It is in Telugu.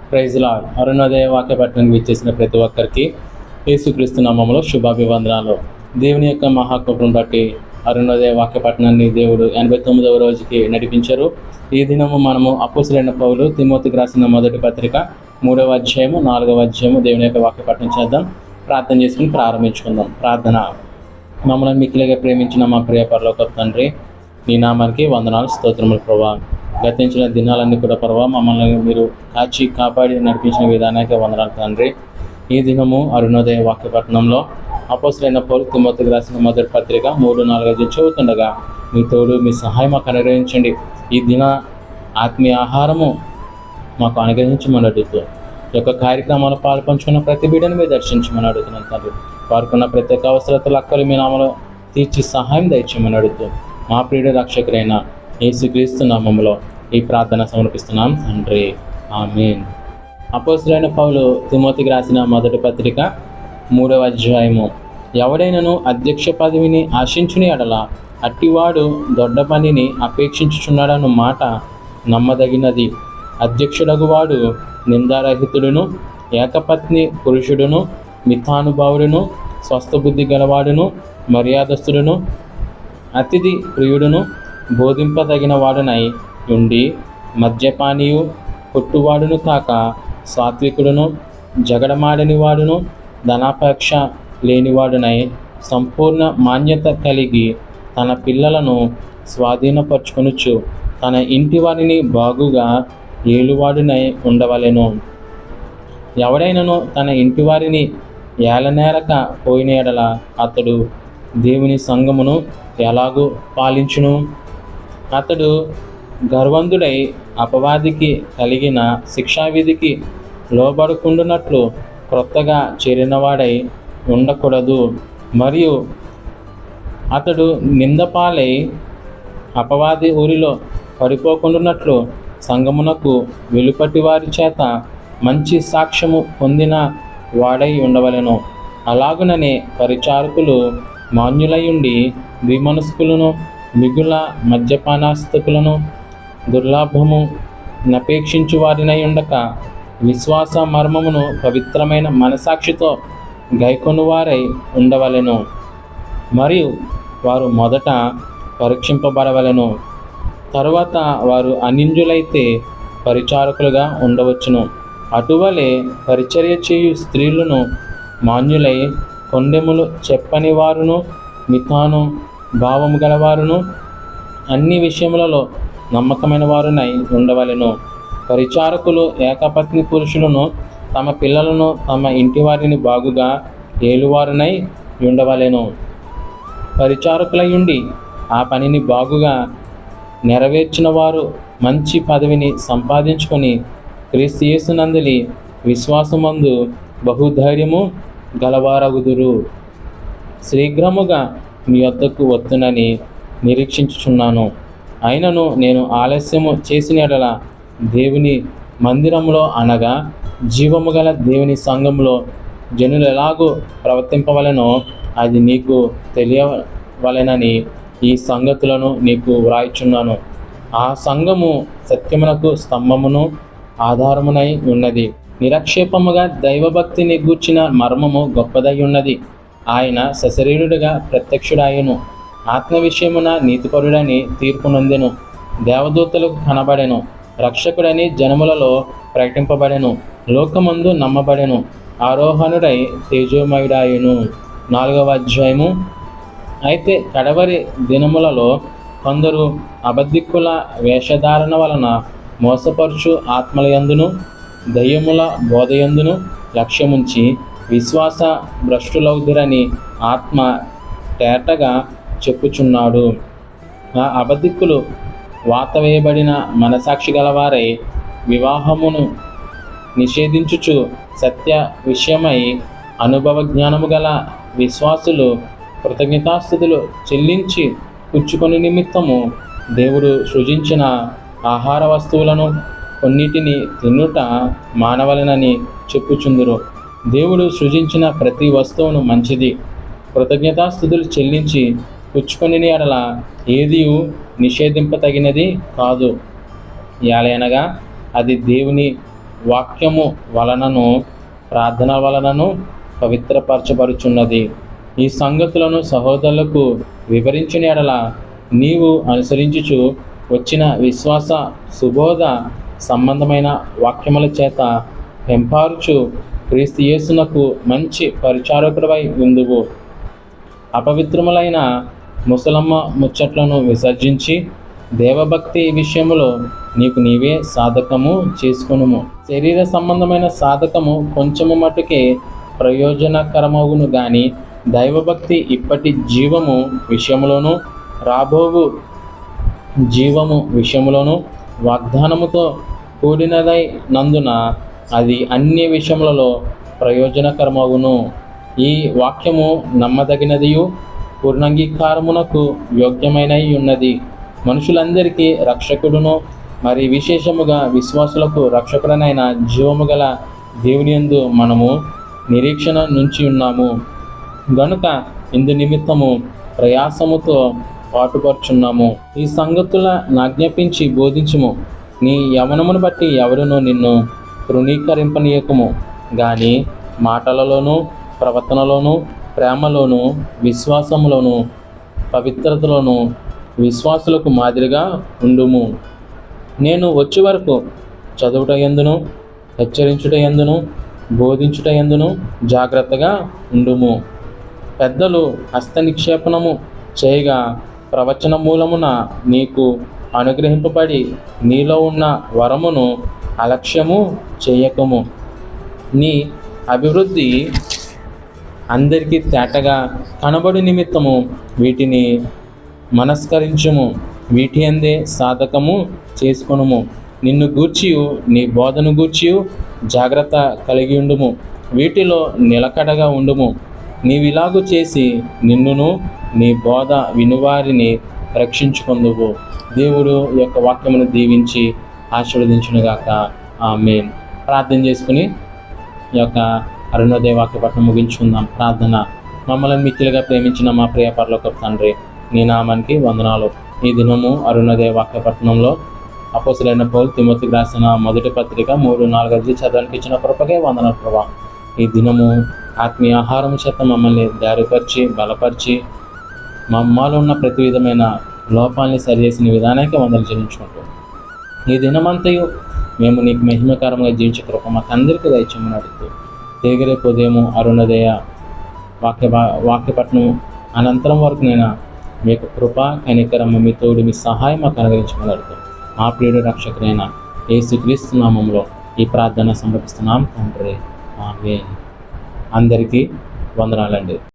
Praise lord. అరుణోదయ వాక్య పట్టణానికి విచ్చేసిన ప్రతి ఒక్కరికి యేసుక్రీస్తు నామములో శుభాభివందనాలు. దేవుని యొక్క మహాకృపను బట్టి అరుణోదయ వాక్య పట్టణాన్ని దేవుడు 89వ రోజుకి నడిపించారు. ఈ దినము మనము అపోస్తలుడైన పౌలు తిమోతికి రాసిన మొదటి పత్రిక 3వ అధ్యాయము 4వ అధ్యాయము దేవుని యొక్క వాక్య పట్టణం చేద్దాం. ప్రార్థన చేసుకుని ప్రారంభించుకుందాం. ప్రార్థన. మమ్మల్ని మిక్కిలిగా ప్రేమించిన మా ప్రియ పరలోకపు తండ్రి, నీ నామానికి వందనాలు, స్తోత్రములు ప్రభా. గతించిన దినాలన్నీ కూడా ప్రభా మమ్మల్ని మీరు కాచి కాపాడి నడిపించిన విధానానికి వందనాలు తండ్రి. ఈ దినము అరుణోదయ వాక్య పట్టణంలో అపోస్తలుడైన పౌలు తిమోతికి రాసిన మొదటి పత్రిక 3-4 చదువుతుండగా మీ తోడు మీ సహాయం మాకు అనుగ్రహించండి. ఈ దిన ఆత్మీయ ఆహారము మాకు అనుగ్రహించమని అడుగుతూ ఈ యొక్క కార్యక్రమాలు పాల్పంచుకున్న ప్రతి బిడ్డను మీరు దర్శించమని అడుగుతున్నాను తండ్రి. వారికున్న ప్రత్యేక అవసరతలు అక్కలు మీ నామలో తీర్చి సహాయం దయచేయమని అడుగుతూ మా ప్రియుడ రక్షకుడైన యేసుక్రీస్తు నామములో ఈ ప్రార్థన సమర్పిస్తున్నాం తండ్రి. ఆమేన్. అపోస్తలుడైన పౌలు తిమోతికి రాసిన మొదటి పత్రిక 3వ అధ్యాయము. ఎవడైనను అధ్యక్ష పదవిని ఆశించుని ఎడల అట్టివాడు దొడ్డ పనిని అపేక్షించుచున్నాడన్న మాట నమ్మదగినది. అధ్యక్షుడగువాడు నిందారహితుడును, ఏకపత్ని పురుషుడును, మితానుభావుడును, స్వస్థబుద్ధి గలవాడును, మర్యాదస్తుడును, అతిథి ప్రియుడును, బోధింపదగిన వాడునై ఉండి మద్యపానీయు, కొట్టువాడును కాక సాత్వికుడును, జగడమాడని వాడును, ధనాపేక్ష లేనివాడునై సంపూర్ణ మాన్యత కలిగి తన పిల్లలను స్వాధీనపరుచుకొనుచు తన ఇంటి వారిని బాగుగా ఏలువాడునై ఉండవలెను. ఎవడైనను తన ఇంటి వారిని ఏలనేరక పోయిన ఎడల అతడు దేవుని సంఘమును ఎలాగూ పాలించును? అతడు గర్వంధుడై అపవాదికి కలిగిన శిక్షావిధికి లోబడుకుండునట్లు క్రొత్తగా చేరినవాడై ఉండకూడదు. మరియు అతడు నిందపాలై అపవాది ఊరిలో పడిపోకుండునట్లు సంఘమునకు వెలుపటి వారి చేత మంచి సాక్ష్యము పొందిన వాడై ఉండవలెను. అలాగుననే పరిచారకులు మాన్యులయుండి ద్విమనస్కులను, మిగుల మద్యపానాస్తకులను, దుర్లాభము నపేక్షించు వారినై ఉండక విశ్వాస మర్మమును పవిత్రమైన మనసాక్షితో గైకొనువారై ఉండవలెను. మరియు వారు మొదట పరీక్షింపబడవలెను. తరువాత వారు అనింజులైతే పరిచారకులుగా ఉండవచ్చును. అటువలే పరిచర్య చేయు స్త్రీలను మాన్యులై కొండెములు చెప్పని వారును, మితాను భావము గలవారును, అన్ని విషయములలో నమ్మకమైన వారునై ఉండవలెను. పరిచారకులు ఏకపత్ని పురుషులను తమ పిల్లలను తమ ఇంటి వారిని బాగుగా ఏలువారునై ఉండవలెను. పరిచారకులయుండి ఆ పనిని బాగుగా నెరవేర్చిన వారు మంచి పదవిని సంపాదించుకొని క్రీస్తు యేసునందలి విశ్వాసమందు బహుధైర్యము గలవారగుదురు. శీఘ్రముగా మీ వద్దకు వత్తునని నిరీక్షించుచున్నాను. అయినను నేను ఆలస్యము చేసిన ఎడల దేవుని మందిరంలో అనగా జీవము గల దేవుని సంఘంలో జనులు ఎలాగూ ప్రవర్తింపవలెనో అది నీకు తెలియవలెనని ఈ సంగతులను నీకు వ్రాయిచున్నాను. ఆ సంఘము సత్యమునకు స్తంభమును ఆధారమునై ఉన్నది. నిరక్షేపముగా దైవభక్తిని గూర్చిన మర్మము గొప్పదై ఉన్నది. ఆయన సశరీరుడుగా ప్రత్యక్షుడాయను. ఆత్మ విషయమున నీతిపరుడని తీర్పు నొందెను. దేవదూతలకు కనబడెను. రక్షకుడని జనములలో ప్రకటింపబడెను. లోకమందు నమ్మబడెను. ఆరోహణుడై తేజోమయుడాయను. 4వ అధ్యాయము. అయితే కడవరి దినములలో కొందరు అబద్ధికుల వేషధారణ వలన మోసపరుచు ఆత్మలయందును దయ్యముల బోధయందును లక్ష్యముంచి విశ్వాస భ్రష్టులౌదురని ఆత్మ తేటగా చెప్పుచున్నాడు. ఆ అబద్ధికులు వాత వేయబడిన మనసాక్షి గలవారై వివాహమును నిషేధించుచు సత్య విషయమై అనుభవ జ్ఞానము గల విశ్వాసులు కృతజ్ఞతాస్థుతులు చెల్లించి పుచ్చుకొని నిమిత్తము దేవుడు సృజించిన ఆహార వస్తువులను కొన్నిటిని తిన్నుట మానవలనని చెప్పుచుందురు. దేవుడు సృజించిన ప్రతి వస్తువును మంచిది. కృతజ్ఞతాస్థుతులు చెల్లించి పుచ్చుకొని ఎడల ఏదియు నిషేధింపతగినది కాదు. యాలైనగా అది దేవుని వాక్యము వలనను ప్రార్థన వలనను పవిత్రపరచబడుచున్నది. ఈ సంగతులను సహోదరులకు వివరించిన ఎడల నీవు అనుసరించుచు వచ్చిన విశ్వాస సుబోధ సంబంధమైన వాక్యముల చేత పెంపారుచు క్రీస్తు యేసునకు మంచి పరిచారకుడవై ఉందువు. అపవిత్రములైన ముసలమ్మ ముచ్చట్లను విసర్జించి దేవభక్తి విషయములో నీకు నీవే సాధకము చేసుకొనుము. శరీర సంబంధమైన సాధకము కొంచెము మటుకే ప్రయోజనకరమగును గాని దైవభక్తి ఇప్పటి జీవము విషయములోను రాబోవు జీవము విషయములోను వాగ్దానముతో కూడినదై నందున అది అన్ని విషయములలో ప్రయోజనకరమగును. ఈ వాక్యము నమ్మదగినదియు పూర్ణంగీకారమునకు యోగ్యమైనై ఉన్నది. మనుషులందరికీ రక్షకుడును మరి విశేషముగా విశ్వాసులకు రక్షకుడనైన జీవము గల దేవుని యందు మనము నిరీక్షణ నుంచి ఉన్నాము గనుక ఇందు నిమిత్తము ప్రయాసముతో పాటుపరుచున్నాము. ఈ సంగతుల ఆజ్ఞాపించి బోధించుము. నీ యవనమును బట్టి ఎవరునూ నిన్ను తృణీకరింపనీయకము గాని మాటలలోనూ ప్రవర్తనలోనూ ప్రేమలోను విశ్వాసములోను పవిత్రతలోను విశ్వాసులకు మాదిరిగా ఉండుము. నేను వచ్చే వరకు చదువుట యందును హెచ్చరించుట యందును బోధించుట యందును జాగ్రత్తగా ఉండుము. పెద్దలు హస్త నిక్షేపణము చేయగా ప్రవచన మూలమున నీకు అనుగ్రహింపబడి నీలో ఉన్న వరమును అలక్ష్యము చేయకము. నీ అభివృద్ధి అందరికీ తేటగా కనబడు నిమిత్తము వీటిని మనస్కరించుము. వీటి అందే సాధకము చేసుకొనుము. నిన్ను గూర్చియు నీ బోధను గూర్చియు జాగ్రత్త కలిగి ఉండుము. వీటిలో నిలకడగా ఉండుము. నీవిలాగు చేసి నిన్నును నీ బోధ వినువారిని రక్షించుకొందువు. దేవుడు యొక్క వాక్యమును దీవించి ఆశీర్వదించునుగాక. ఆమేన్. ప్రార్థన చేసుకుని ఈ యొక్క అరుణోదయ వాక్యపట్నం ముగించుకుందాం. ప్రార్థన. మమ్మల్ని మిక్కిలిగా ప్రేమించిన మా ప్రియ పరలోకపు తండ్రి, నీ నామానికి వందనాలు. ఈ దినము అరుణోదయ వాక్యపట్నంలో అపోస్తలుడైన పౌలు తిమోతికి రాసిన మొదటి పత్రిక 3-4 చదవడానికి ఇచ్చిన కృపకే వందనాలు ప్రభా. ఈ దినము ఆత్మీయ ఆహారం చేత మమ్మల్ని దారిపరిచి బలపరిచి మాలో ఉన్న ప్రతి విధమైన లోపాలని సరిచేసిన విధానానికి వందలు చెల్లించుకుంటూ ఈ దినమంతయు మేము నీకు మహిమకరంగా జీవించే కృప మాకు అందరికీ దయచేయమని అడుగుతూ తిరిగి రేపు ఉదయము అరుణోదయ వాక్యపట్నం అనంతరం వరకు నేను మీకు కృప కనికరము మీ తోడు మీ సహాయం మాకు అనుగ్రహించమని అడుగుతూ మా ప్రియుడు రక్షకుడైన యేసుక్రీస్తు నామములో ఈ ప్రార్థన సమర్పిస్తున్నాం తండ్రి. ఆమేన్. అందరికీ వందనాలండి.